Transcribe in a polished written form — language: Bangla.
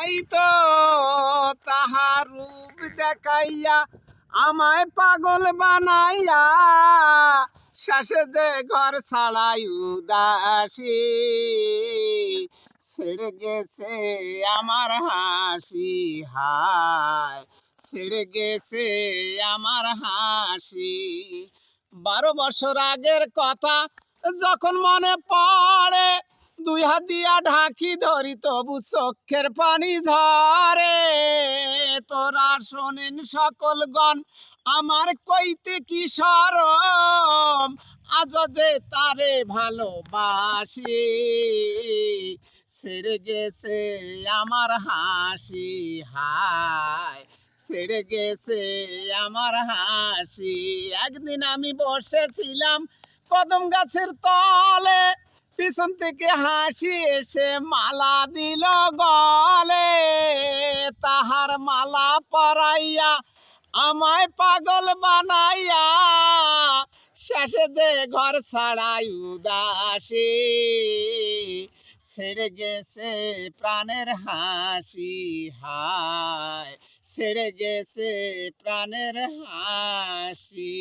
নাই তো তাহার রূপ দেখাইয়া আমায় পাগল বানাইয়া শেষে যে ঘর ছাড়াই উদাসী ছেড়ে গেছে আমার হাসি হায় ছেড়ে গেছে আমার হাসি 12 বছর আগের কথা যখন মনে পড়ে দুই হাত দিয়া ঢাকি ধরি তবু চোখের পানি ঝরে তোরা শোনেন সকল গণ আমার কইতে কি শরম আজ যে তারে ভালোবাসি ছেড়ে গেছে আমার হাসি হায় ছেড়ে গেছে আমার হাসি একদিন আমি বসেছিলাম কদম গাছের তলে পিছন থেকে হাসি এসে মালা দিল গলে তাহার মালা পরাইয়া আমায় পাগল বানাইয়া শেষে যে ঘর ছাড়াই উদাসী ছেড়ে গেছে প্রাণের হাসি হায় ছেড়ে গেছে প্রাণের হাসি।